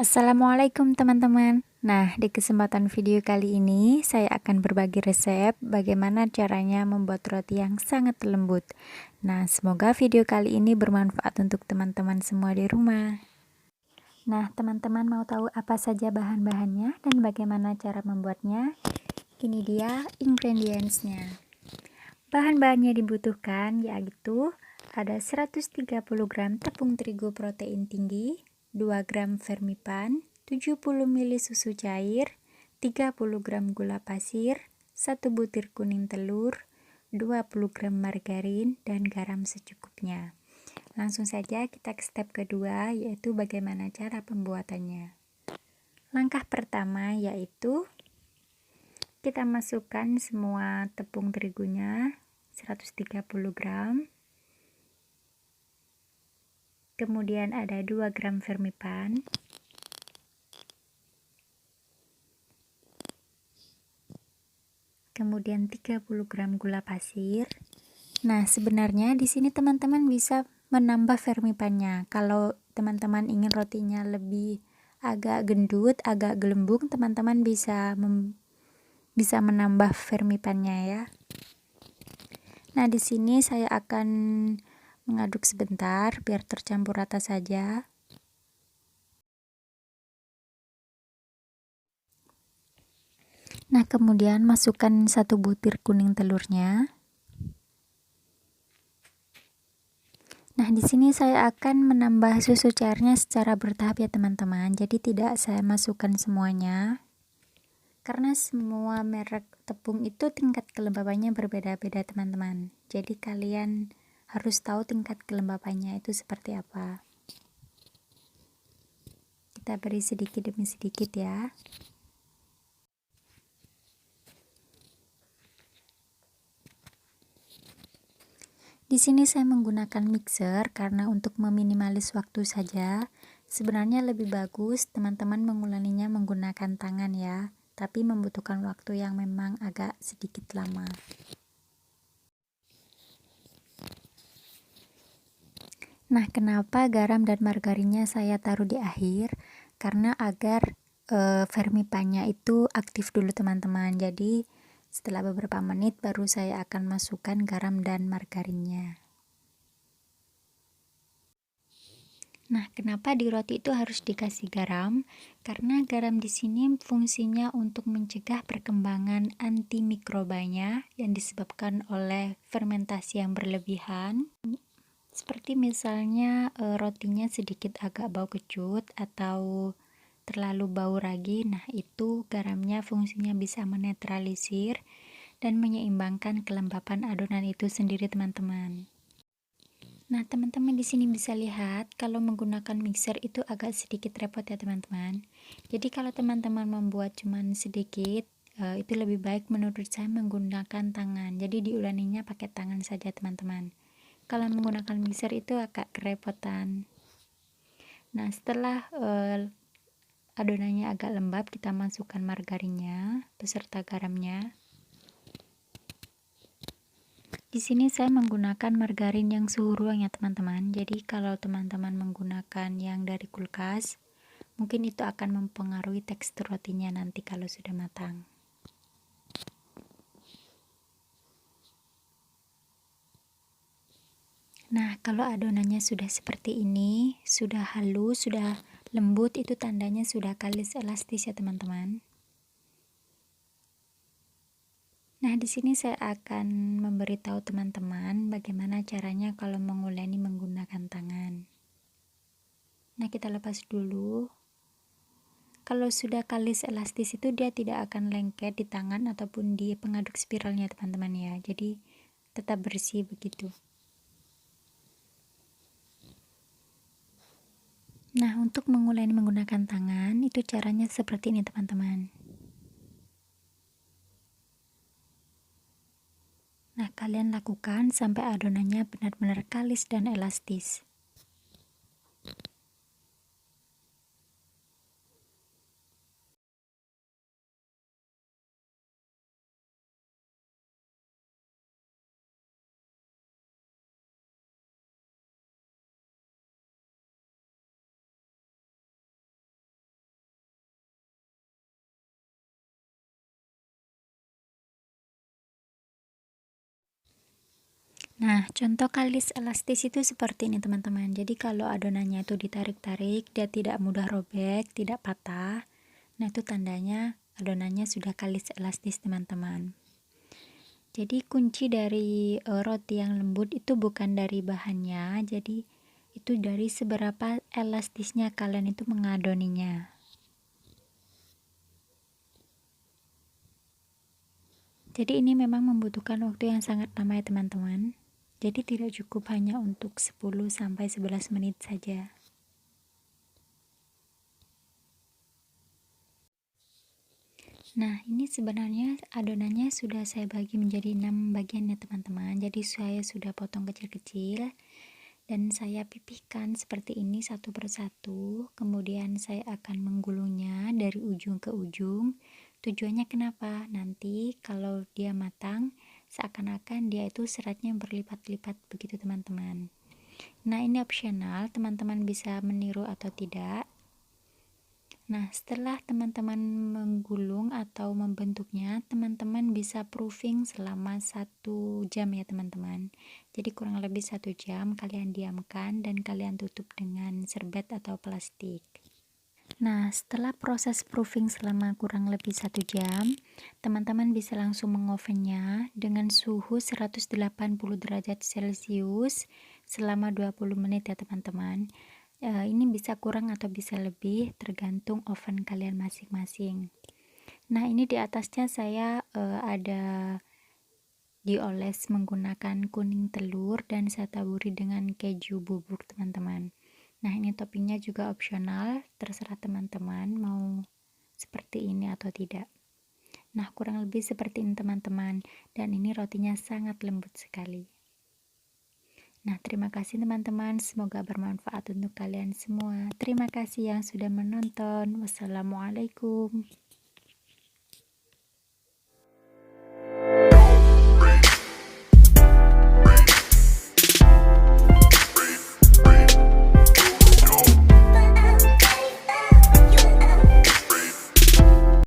Assalamualaikum teman-teman. Nah, di kesempatan video kali ini saya akan berbagi resep bagaimana caranya membuat roti yang sangat lembut. Nah, semoga video kali ini bermanfaat untuk teman-teman semua di rumah. Nah, teman-teman mau tahu apa saja bahan-bahannya dan bagaimana cara membuatnya? Ini dia ingredients-nya. Bahan-bahannya dibutuhkan yaitu ada 130 gram tepung terigu protein tinggi, 2 gram vermipan, 70 ml susu cair, 30 gram gula pasir, 1 butir kuning telur, 20 gram margarin, dan garam secukupnya. Langsung saja kita ke step kedua, yaitu bagaimana cara pembuatannya. Langkah pertama yaitu kita masukkan semua tepung terigunya 130 gram. Kemudian ada 2 gram vermipan, kemudian 30 gram gula pasir. Nah, sebenarnya di sini teman-teman bisa menambah vermipannya. Kalau teman-teman ingin rotinya lebih agak gendut, agak gelembung, teman-teman bisa menambah vermipannya ya. Nah, di sini saya akan mengaduk sebentar biar tercampur rata saja. Nah, kemudian masukkan 1 butir kuning telurnya. Nah, di sini saya akan menambah susu cairnya secara bertahap ya teman-teman. Jadi tidak saya masukkan semuanya. Karena semua merek tepung itu tingkat kelembabannya berbeda-beda teman-teman. Jadi kalian harus tahu tingkat kelembabannya itu seperti apa. Kita beri sedikit demi sedikit ya. Di sini saya menggunakan mixer karena untuk meminimalis waktu saja. Sebenarnya lebih bagus teman-teman mengulanginya menggunakan tangan ya, tapi membutuhkan waktu yang memang agak sedikit lama. Nah, kenapa garam dan margarinnya saya taruh di akhir? Karena agar vermipannya itu aktif dulu teman-teman. Jadi setelah beberapa menit baru saya akan masukkan garam dan margarinnya. Nah, kenapa di roti itu harus dikasih garam? Karena garam di sini fungsinya untuk mencegah perkembangan antimikrobanya yang disebabkan oleh fermentasi yang berlebihan. Seperti misalnya rotinya sedikit agak bau kecut atau terlalu bau ragi. Nah, itu garamnya fungsinya bisa menetralisir dan menyeimbangkan kelembapan adonan itu sendiri, teman-teman. Nah, teman-teman di sini bisa lihat kalau menggunakan mixer itu agak sedikit repot ya, teman-teman. Jadi kalau teman-teman membuat cuman sedikit, itu lebih baik menurut saya menggunakan tangan. Jadi diulanginya pakai tangan saja, teman-teman. Kalau menggunakan mixer itu agak kerepotan. Nah, setelah adonannya agak lembab, kita masukkan margarinnya beserta garamnya. Di sini saya menggunakan margarin yang suhu ruang ya teman-teman. Jadi kalau teman-teman menggunakan yang dari kulkas, mungkin itu akan mempengaruhi tekstur rotinya nanti kalau sudah matang. Nah, kalau adonannya sudah seperti ini, sudah halus, sudah lembut, itu tandanya sudah kalis elastis ya teman-teman. Nah, di sini saya akan memberitahu teman-teman bagaimana caranya kalau menguleni menggunakan tangan. Nah, kita lepas dulu. Kalau sudah kalis elastis itu dia tidak akan lengket di tangan ataupun di pengaduk spiralnya teman-teman ya. Jadi tetap bersih begitu. Nah, untuk menguleni menggunakan tangan itu caranya seperti ini teman-teman. Nah, kalian lakukan sampai adonannya benar-benar kalis dan elastis. Nah, contoh kalis elastis itu seperti ini teman-teman. Jadi kalau adonannya itu ditarik-tarik, dia tidak mudah robek, tidak patah. Nah, itu tandanya adonannya sudah kalis elastis teman-teman. Jadi kunci dari roti yang lembut itu bukan dari bahannya, jadi itu dari seberapa elastisnya kalian itu mengadoninya. Jadi ini memang membutuhkan waktu yang sangat lama ya teman-teman. Jadi tidak cukup hanya untuk 10-11 menit saja. Nah, ini sebenarnya adonannya sudah saya bagi menjadi 6 bagian ya teman-teman. Jadi saya sudah potong kecil-kecil dan saya pipihkan seperti ini satu persatu. Kemudian saya akan menggulungnya dari ujung ke ujung. Tujuannya kenapa? Nanti kalau dia matang, seakan-akan dia itu seratnya berlipat-lipat begitu teman-teman. Nah, ini opsional, teman-teman bisa meniru atau tidak. Nah, setelah teman-teman menggulung atau membentuknya, teman-teman bisa proofing selama 1 jam ya teman-teman. Jadi kurang lebih 1 jam kalian diamkan dan kalian tutup dengan serbet atau plastik. Nah, setelah proses proofing selama kurang lebih 1 jam, teman-teman bisa langsung mengovennya dengan suhu 180 derajat Celcius selama 20 menit ya teman-teman. Ini bisa kurang atau bisa lebih, tergantung oven kalian masing-masing. Nah, ini di atasnya saya ada dioles menggunakan kuning telur dan saya taburi dengan keju bubuk teman-teman. Nah, ini toppingnya juga opsional, terserah teman-teman mau seperti ini atau tidak. Nah, kurang lebih seperti ini teman-teman, dan ini rotinya sangat lembut sekali. Nah, terima kasih teman-teman, semoga bermanfaat untuk kalian semua. Terima kasih yang sudah menonton. Wassalamualaikum.